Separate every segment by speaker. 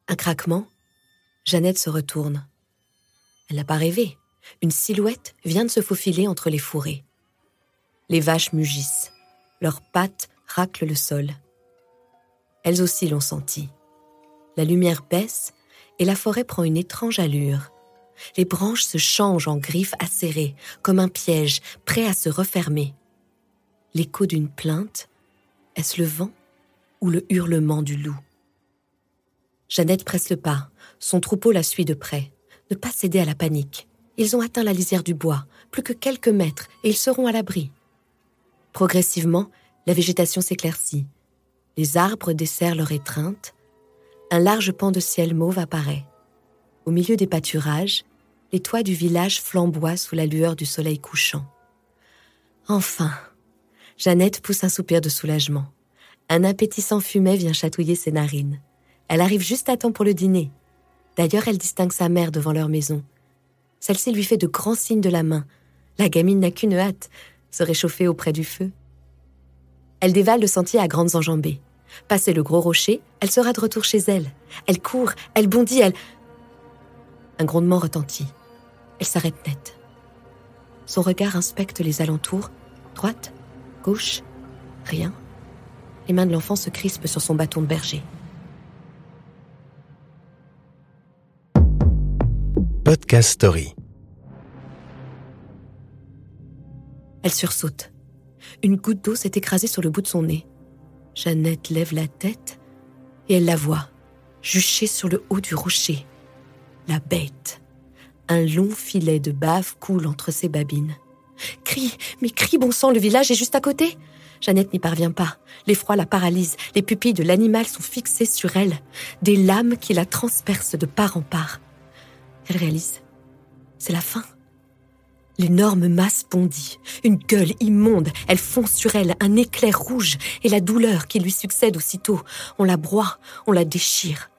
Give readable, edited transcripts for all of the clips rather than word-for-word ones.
Speaker 1: Un craquement, Jeannette se retourne. Elle n'a pas rêvé. Une silhouette vient de se faufiler entre les fourrés. Les vaches mugissent. Leurs pattes raclent le sol. Elles aussi l'ont senti. La lumière baisse et la forêt prend une étrange allure. Les branches se changent en griffes acérées, comme un piège, prêt à se refermer. L'écho d'une plainte, est-ce le vent ou le hurlement du loup? Jeannette presse le pas. Son troupeau la suit de près. Ne pas céder à la panique. Ils ont atteint la lisière du bois, plus que quelques mètres, et ils seront à l'abri. Progressivement, la végétation s'éclaircit. Les arbres desserrent leur étreinte. Un large pan de ciel mauve apparaît. Au milieu des pâturages, les toits du village flamboient sous la lueur du soleil couchant. Enfin, Jeannette pousse un soupir de soulagement. Un appétissant fumet vient chatouiller ses narines. Elle arrive juste à temps pour le dîner. D'ailleurs, elle distingue sa mère devant leur maison. Celle-ci lui fait de grands signes de la main. La gamine n'a qu'une hâte, se réchauffer auprès du feu. Elle dévale le sentier à grandes enjambées. Passé le gros rocher, elle sera de retour chez elle. Elle court, elle bondit, Un grondement retentit. Elle s'arrête net. Son regard inspecte les alentours. Droite, gauche, rien. Les mains de l'enfant se crispent sur son bâton de berger.
Speaker 2: Podcast Story.
Speaker 1: Elle sursaute. Une goutte d'eau s'est écrasée sur le bout de son nez. Jeannette lève la tête et elle la voit, juchée sur le haut du rocher. La bête. Un long filet de bave coule entre ses babines. Crie, mais crie, bon sang, le village est juste à côté. Jeannette n'y parvient pas. L'effroi la paralyse. Les pupilles de l'animal sont fixées sur elle. Des lames qui la transpercent de part en part. Elle réalise. C'est la fin. L'énorme masse bondit. Une gueule immonde. Elle fonce sur elle, un éclair rouge. Et la douleur qui lui succède aussitôt. On la broie, on la déchire.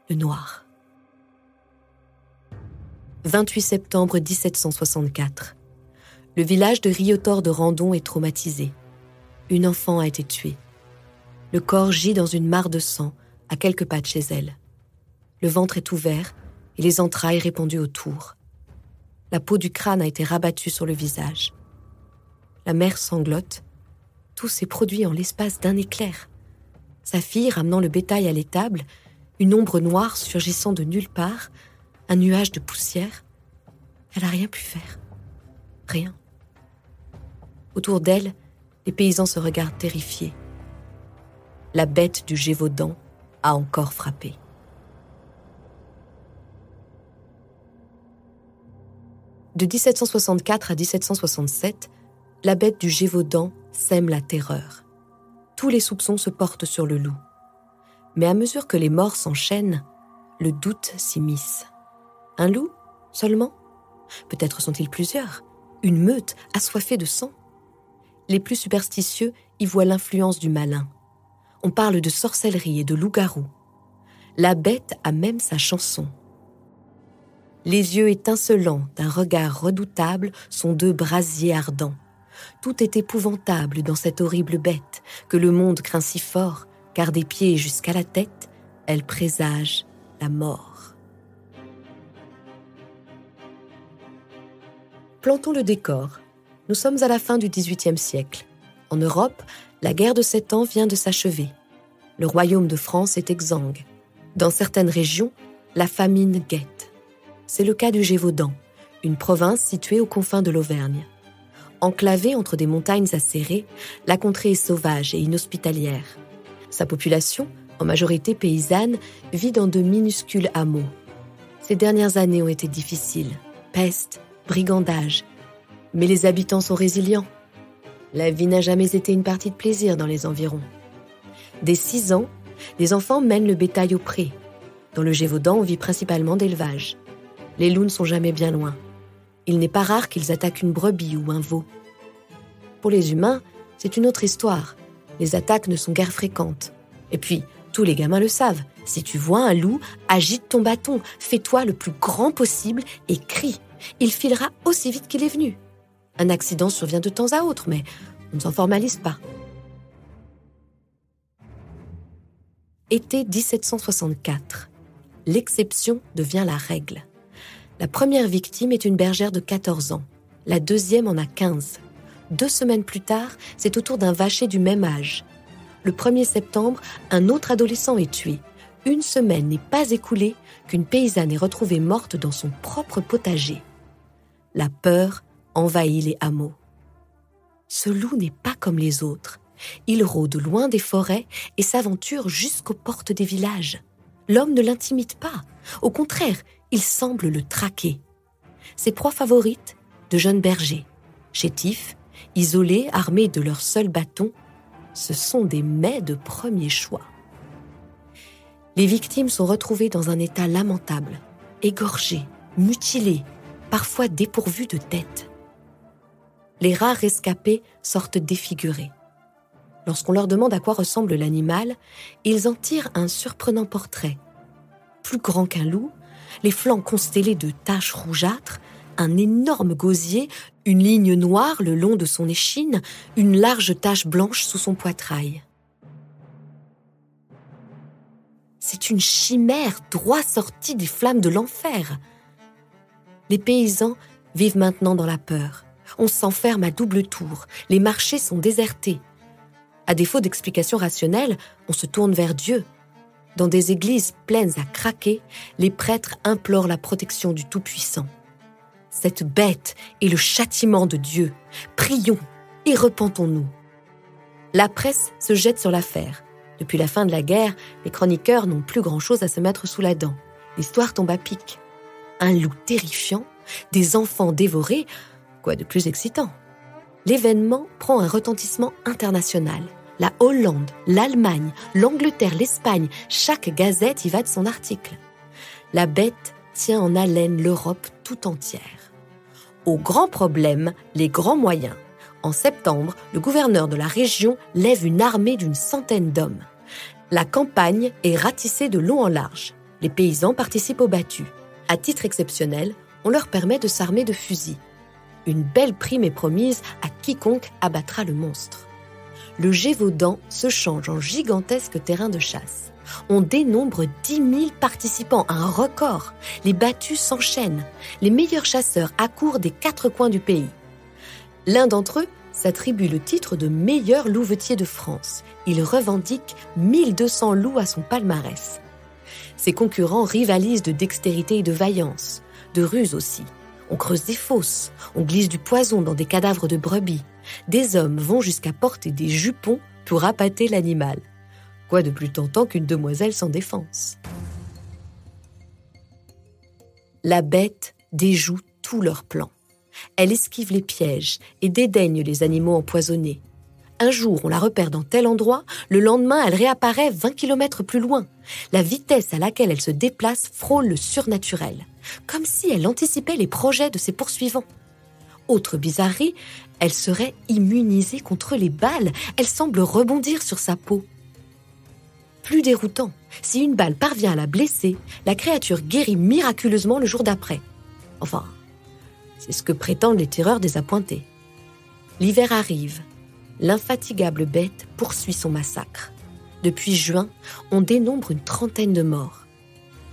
Speaker 1: Le noir. 28 septembre 1764. Le village de Riotor de Randon est traumatisé. Une enfant a été tuée. Le corps gît dans une mare de sang, à quelques pas de chez elle. Le ventre est ouvert et les entrailles répandues autour. La peau du crâne a été rabattue sur le visage. La mère sanglote. Tout s'est produit en l'espace d'un éclair. Sa fille ramenant le bétail à l'étable, une ombre noire surgissant de nulle part, un nuage de poussière. Elle n'a rien pu faire. Rien. Autour d'elle, les paysans se regardent terrifiés. La bête du Gévaudan a encore frappé. De 1764 à 1767, la bête du Gévaudan sème la terreur. Tous les soupçons se portent sur le loup. Mais à mesure que les morts s'enchaînent, le doute s'immisce. Un loup seulement? Peut-être sont-ils plusieurs, une meute assoiffée de sang. Les plus superstitieux y voient l'influence du malin. On parle de sorcellerie et de loup-garou. La bête a même sa chanson. Les yeux étincelants d'un regard redoutable sont deux brasiers ardents. Tout est épouvantable dans cette horrible bête que le monde craint si fort, car des pieds jusqu'à la tête, elle présage la mort. Plantons le décor. Nous sommes à la fin du XVIIIe siècle. En Europe, la guerre de 7 ans vient de s'achever. Le royaume de France est exsangue. Dans certaines régions, la famine guette. C'est le cas du Gévaudan, une province située aux confins de l'Auvergne. Enclavée entre des montagnes acérées, la contrée est sauvage et inhospitalière. Sa population, en majorité paysanne, vit dans de minuscules hameaux. Ces dernières années ont été difficiles. Peste, brigandage. Mais les habitants sont résilients. La vie n'a jamais été une partie de plaisir dans les environs. Dès 6 ans, les enfants mènent le bétail au pré. Dans le Gévaudan, on vit principalement d'élevage. Les loups ne sont jamais bien loin. Il n'est pas rare qu'ils attaquent une brebis ou un veau. Pour les humains, c'est une autre histoire. Les attaques ne sont guère fréquentes. Et puis, tous les gamins le savent. Si tu vois un loup, agite ton bâton, fais-toi le plus grand possible et crie. Il filera aussi vite qu'il est venu. Un accident survient de temps à autre, mais on ne s'en formalise pas. Été 1764. l'exception devient la règle. La première victime est une bergère de 14 ans. La deuxième en a 15. 2 semaines plus tard, c'est au tour d'un vacher du même âge. Le 1er septembre, un autre adolescent est tué. 1 semaine n'est pas écoulée qu'une paysanne est retrouvée morte dans son propre potager. La peur envahit les hameaux. Ce loup n'est pas comme les autres. Il rôde loin des forêts et s'aventure jusqu'aux portes des villages. L'homme ne l'intimide pas. Au contraire, il semble le traquer. Ses proies favorites, de jeunes bergers. Chétifs, isolés, armés de leur seul bâton, ce sont des mets de premier choix. Les victimes sont retrouvées dans un état lamentable, égorgées, mutilées, parfois dépourvues de tête. Les rares rescapés sortent défigurés. Lorsqu'on leur demande à quoi ressemble l'animal, ils en tirent un surprenant portrait. Plus grand qu'un loup, les flancs constellés de taches rougeâtres, un énorme gosier, une ligne noire le long de son échine, une large tache blanche sous son poitrail. C'est une chimère droit sortie des flammes de l'enfer. Les paysans vivent maintenant dans la peur. On s'enferme à double tour, les marchés sont désertés. À défaut d'explications rationnelles, on se tourne vers Dieu. Dans des églises pleines à craquer, les prêtres implorent la protection du Tout-Puissant. Cette bête est le châtiment de Dieu. Prions et repentons-nous. La presse se jette sur l'affaire. Depuis la fin de la guerre, les chroniqueurs n'ont plus grand-chose à se mettre sous la dent. L'histoire tombe à pic. Un loup terrifiant, des enfants dévorés, quoi de plus excitant? L'événement prend un retentissement international. La Hollande, l'Allemagne, l'Angleterre, l'Espagne, chaque gazette y va de son article. La bête tient en haleine l'Europe tout entière. Au grand problème, les grands moyens. En septembre, le gouverneur de la région lève une armée d'une centaine d'hommes. La campagne est ratissée de long en large. Les paysans participent aux battues. À titre exceptionnel, on leur permet de s'armer de fusils. Une belle prime est promise à quiconque abattra le monstre. Le Gévaudan se change en gigantesque terrain de chasse. On dénombre 10 000 participants, un record. Les battues s'enchaînent. Les meilleurs chasseurs accourent des 4 coins du pays. L'un d'entre eux s'attribue le titre de meilleur louvetier de France. Il revendique 1200 loups à son palmarès. Ses concurrents rivalisent de dextérité et de vaillance, de ruse aussi. On creuse des fosses, on glisse du poison dans des cadavres de brebis. Des hommes vont jusqu'à porter des jupons pour appâter l'animal. Quoi de plus tentant qu'une demoiselle sans défense? La bête déjoue tous leurs plans. Elle esquive les pièges et dédaigne les animaux empoisonnés. Un jour, on la repère dans tel endroit, le lendemain, elle réapparaît 20 km plus loin. La vitesse à laquelle elle se déplace frôle le surnaturel, comme si elle anticipait les projets de ses poursuivants. Autre bizarrerie, elle serait immunisée contre les balles, elle semble rebondir sur sa peau. Plus déroutant, si une balle parvient à la blesser, la créature guérit miraculeusement le jour d'après. Enfin, c'est ce que prétendent les tireurs désappointés. L'hiver arrive. L'infatigable bête poursuit son massacre. Depuis juin, on dénombre une 30aine de morts.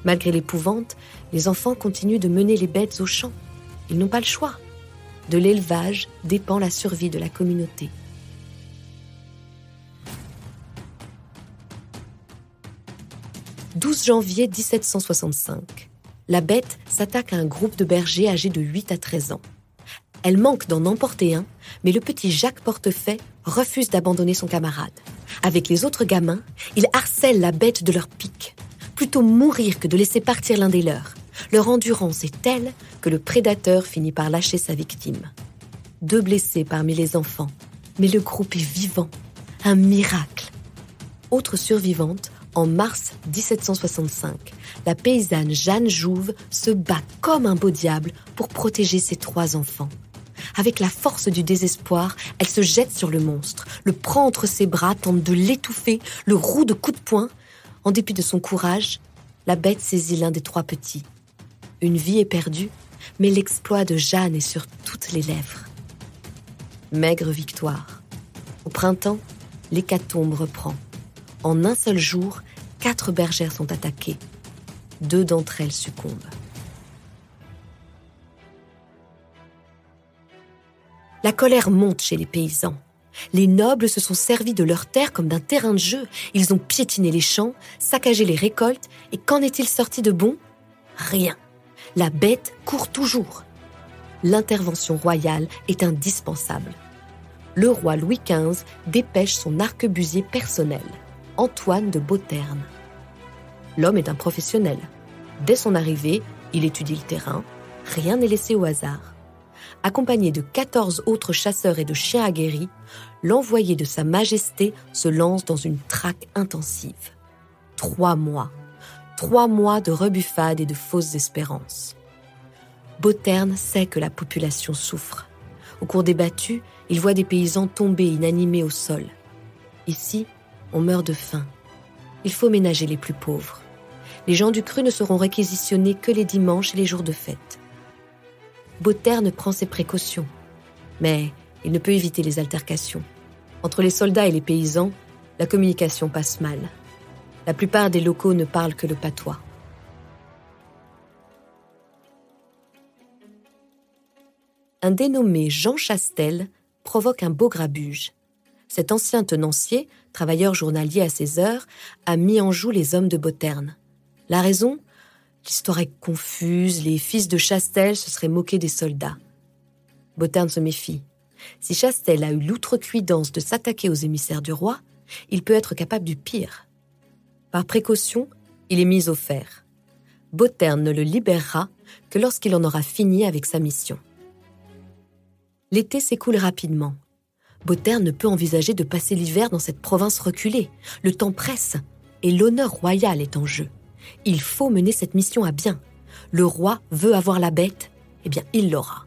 Speaker 1: Malgré l'épouvante, les enfants continuent de mener les bêtes au champ. Ils n'ont pas le choix. De l'élevage dépend la survie de la communauté. « 12 janvier 1765. La bête s'attaque à un groupe de bergers âgés de 8 à 13 ans. Elle manque d'en emporter un, mais le petit Jacques Portefaix refuse d'abandonner son camarade. Avec les autres gamins, ils harcèlent la bête de leurs pics. Plutôt mourir que de laisser partir l'un des leurs. Leur endurance est telle que le prédateur finit par lâcher sa victime. 2 blessés parmi les enfants, mais le groupe est vivant. Un miracle. Autre survivante, en mars 1765, la paysanne Jeanne Jouve se bat comme un beau diable pour protéger ses 3 enfants. Avec la force du désespoir, elle se jette sur le monstre, le prend entre ses bras, tente de l'étouffer, le roue de coups de poing. En dépit de son courage, la bête saisit l'un des 3 petits. Une vie est perdue, mais l'exploit de Jeanne est sur toutes les lèvres. Maigre victoire. Au printemps, l'hécatombe reprend. En un seul jour, 4 bergères sont attaquées. 2 d'entre elles succombent. La colère monte chez les paysans. Les nobles se sont servis de leurs terres comme d'un terrain de jeu. Ils ont piétiné les champs, saccagé les récoltes, et qu'en est-il sorti de bon ? Rien. La bête court toujours. L'intervention royale est indispensable. Le roi Louis XV dépêche son arquebusier personnel, Antoine de Beauterne. L'homme est un professionnel. Dès son arrivée, il étudie le terrain. Rien n'est laissé au hasard. Accompagné de 14 autres chasseurs et de chiens aguerris, l'envoyé de Sa Majesté se lance dans une traque intensive. 3 mois. 3 mois de rebuffades et de fausses espérances. Beauterne sait que la population souffre. Au cours des battues, il voit des paysans tomber inanimés au sol. Ici, on meurt de faim. Il faut ménager les plus pauvres. Les gens du cru ne seront réquisitionnés que les dimanches et les jours de fête. Beauterne prend ses précautions, mais il ne peut éviter les altercations. Entre les soldats et les paysans, la communication passe mal. La plupart des locaux ne parlent que le patois. Un dénommé Jean Chastel provoque un beau grabuge. Cet ancien tenancier, travailleur journalier à ses heures, a mis en joue les hommes de Beauterne. La raison ? L'histoire est confuse, les fils de Chastel se seraient moqués des soldats. Beauterne se méfie. Si Chastel a eu l'outrecuidance de s'attaquer aux émissaires du roi, il peut être capable du pire. Par précaution, il est mis au fer. Beauterne ne le libérera que lorsqu'il en aura fini avec sa mission. L'été s'écoule rapidement. Beauterne ne peut envisager de passer l'hiver dans cette province reculée. Le temps presse et l'honneur royal est en jeu. Il faut mener cette mission à bien. Le roi veut avoir la bête, eh bien il l'aura.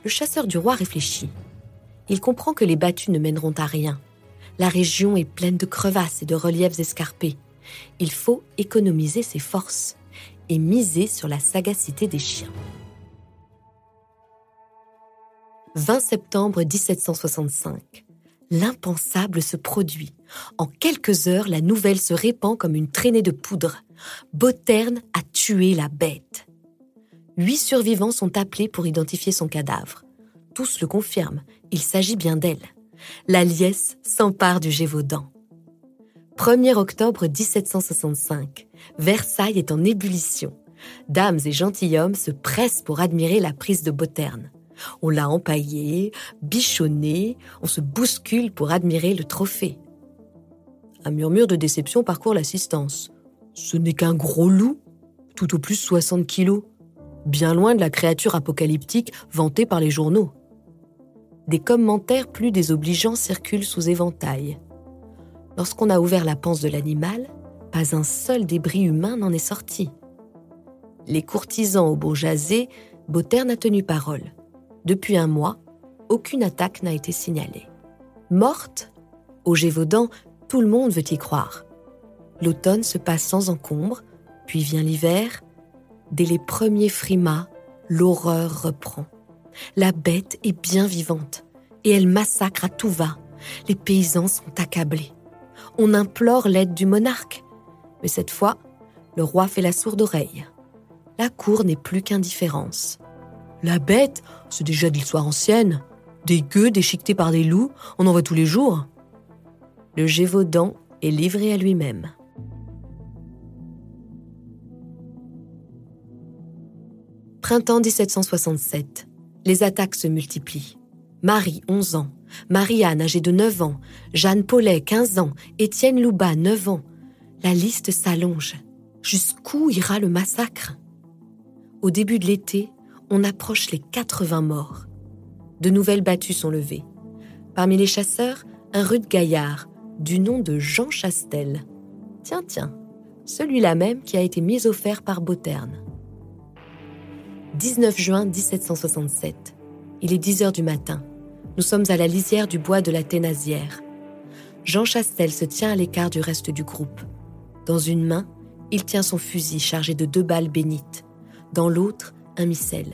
Speaker 1: Le chasseur du roi réfléchit. Il comprend que les battues ne mèneront à rien. La région est pleine de crevasses et de reliefs escarpés. Il faut économiser ses forces et miser sur la sagacité des chiens. 20 septembre 1765. L'impensable se produit. En quelques heures, la nouvelle se répand comme une traînée de poudre. Beauterne a tué la bête. 8 survivants sont appelés pour identifier son cadavre. Tous le confirment, il s'agit bien d'elle. La liesse s'empare du Gévaudan. 1er octobre 1765. Versailles est en ébullition. Dames et gentilshommes se pressent pour admirer la prise de Beauterne. On l'a empaillée, bichonnée, on se bouscule pour admirer le trophée. Un murmure de déception parcourt l'assistance. Ce n'est qu'un gros loup, tout au plus 60 kilos, bien loin de la créature apocalyptique vantée par les journaux. Des commentaires plus désobligeants circulent sous éventail. Lorsqu'on a ouvert la panse de l'animal, pas un seul débris humain n'en est sorti. Les courtisans au beau jasé, Beauterne a tenu parole. Depuis un mois, aucune attaque n'a été signalée. Morte ? Au Gévaudan, tout le monde veut y croire. L'automne se passe sans encombre, puis vient l'hiver. Dès les premiers frimas, l'horreur reprend. La bête est bien vivante et elle massacre à tout va. Les paysans sont accablés. On implore l'aide du monarque. Mais cette fois, le roi fait la sourde oreille. La cour n'est plus qu'indifférence. La bête, c'est déjà de l'histoire ancienne. Des gueux déchiquetés par des loups, on en voit tous les jours. Le Gévaudan est livré à lui-même. Printemps 1767. Les attaques se multiplient. Marie, 11 ans. Marie-Anne, âgée de 9 ans. Jeanne Paulet, 15 ans. Étienne Loubat, 9 ans. La liste s'allonge. Jusqu'où ira le massacre ? Au début de l'été, on approche les 80 morts. De nouvelles battues sont levées. Parmi les chasseurs, un rude gaillard, du nom de Jean Chastel. Tiens, celui-là même qui a été mis au fer par Beauterne. 19 juin 1767. Il est 10 heures du matin. Nous sommes à la lisière du bois de la Thénasière. Jean Chastel se tient à l'écart du reste du groupe. Dans une main, il tient son fusil chargé de 2 balles bénites. Dans l'autre, un missel.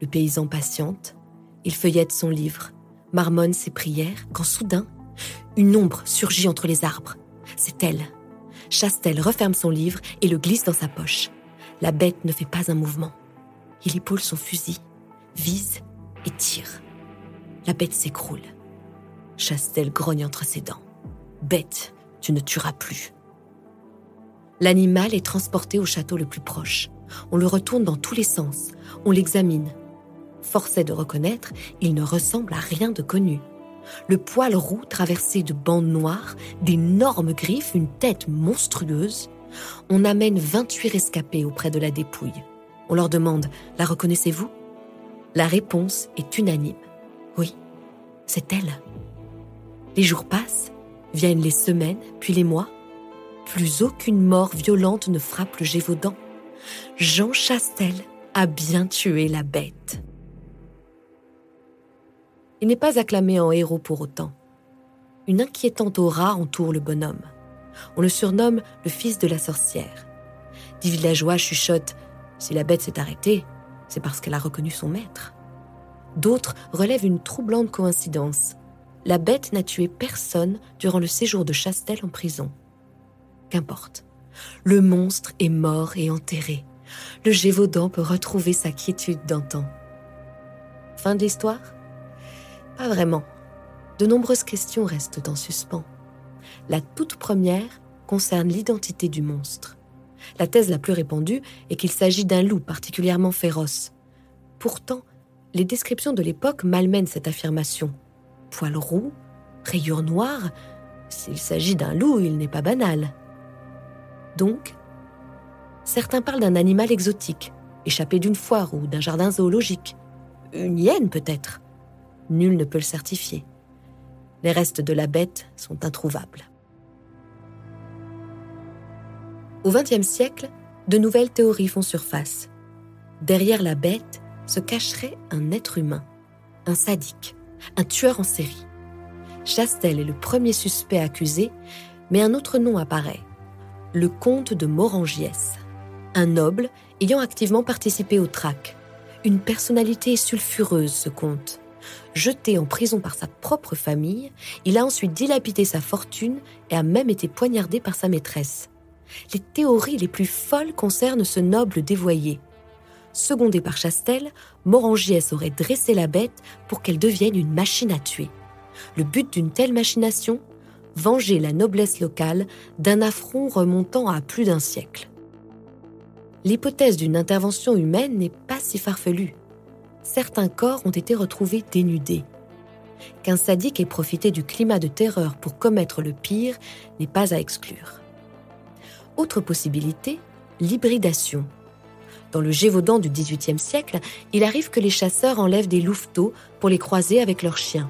Speaker 1: Le paysan patiente. Il feuillette son livre, marmonne ses prières, quand soudain, une ombre surgit entre les arbres. C'est elle. Chastel referme son livre et le glisse dans sa poche. La bête ne fait pas un mouvement. Il épaule son fusil, vise et tire. La bête s'écroule. Chastel grogne entre ses dents. « Bête, tu ne tueras plus. » L'animal est transporté au château le plus proche. On le retourne dans tous les sens. On l'examine. Force est de reconnaître, il ne ressemble à rien de connu. Le poil roux traversé de bandes noires, d'énormes griffes, une tête monstrueuse. On amène 28 rescapés auprès de la dépouille. On leur demande « La reconnaissez-vous » La réponse est unanime. Oui, c'est elle. Les jours passent, viennent les semaines, puis les mois. Plus aucune mort violente ne frappe le Gévaudan. Jean Chastel a bien tué la bête. Il n'est pas acclamé en héros pour autant. Une inquiétante aura entoure le bonhomme. On le surnomme le fils de la sorcière. Des villageois chuchotent « Si la bête s'est arrêtée, c'est parce qu'elle a reconnu son maître. » D'autres relèvent une troublante coïncidence. La bête n'a tué personne durant le séjour de Chastel en prison. Qu'importe. Le monstre est mort et enterré. Le Gévaudan peut retrouver sa quiétude d'antan. Fin de l'histoire ? Pas vraiment. De nombreuses questions restent en suspens. La toute première concerne l'identité du monstre. La thèse la plus répandue est qu'il s'agit d'un loup particulièrement féroce. Pourtant, les descriptions de l'époque malmènent cette affirmation. Poil roux, rayures noires, s'il s'agit d'un loup, il n'est pas banal. Donc, certains parlent d'un animal exotique, échappé d'une foire ou d'un jardin zoologique. Une hyène peut-être. Nul ne peut le certifier. Les restes de la bête sont introuvables. Au XXe siècle, de nouvelles théories font surface. Derrière la bête se cacherait un être humain, un sadique, un tueur en série. Chastel est le premier suspect accusé, mais un autre nom apparaît, le comte de Morangiès, un noble ayant activement participé au traque. Une personnalité sulfureuse, ce comte. Jeté en prison par sa propre famille, il a ensuite dilapidé sa fortune et a même été poignardé par sa maîtresse. Les théories les plus folles concernent ce noble dévoyé. Secondé par Chastel, Morangiès aurait dressé la bête pour qu'elle devienne une machine à tuer. Le but d'une telle machination ? Venger la noblesse locale d'un affront remontant à plus d'un siècle. L'hypothèse d'une intervention humaine n'est pas si farfelue. Certains corps ont été retrouvés dénudés. Qu'un sadique ait profité du climat de terreur pour commettre le pire n'est pas à exclure. Autre possibilité, l'hybridation. Dans le Gévaudan du XVIIIe siècle, il arrive que les chasseurs enlèvent des louveteaux pour les croiser avec leurs chiens.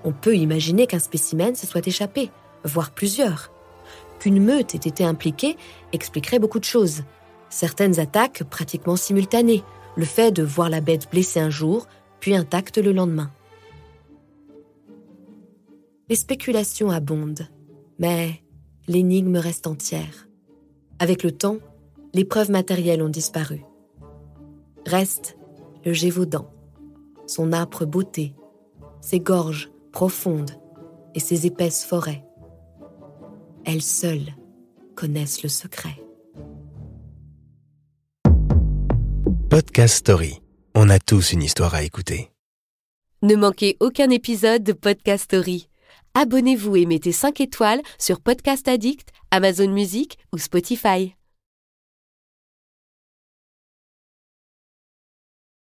Speaker 1: On peut imaginer qu'un spécimen se soit échappé, voire plusieurs. Qu'une meute ait été impliquée expliquerait beaucoup de choses. Certaines attaques pratiquement simultanées, le fait de voir la bête blessée un jour, puis intacte le lendemain. Les spéculations abondent, mais l'énigme reste entière. Avec le temps, les preuves matérielles ont disparu. Reste le Gévaudan, son âpre beauté, ses gorges profondes et ses épaisses forêts. Elles seules connaissent le secret.
Speaker 2: Podcast Story. On a tous une histoire à écouter.
Speaker 3: Ne manquez aucun épisode de Podcast Story. Abonnez-vous et mettez 5 étoiles sur Podcast Addict, Amazon Music ou Spotify.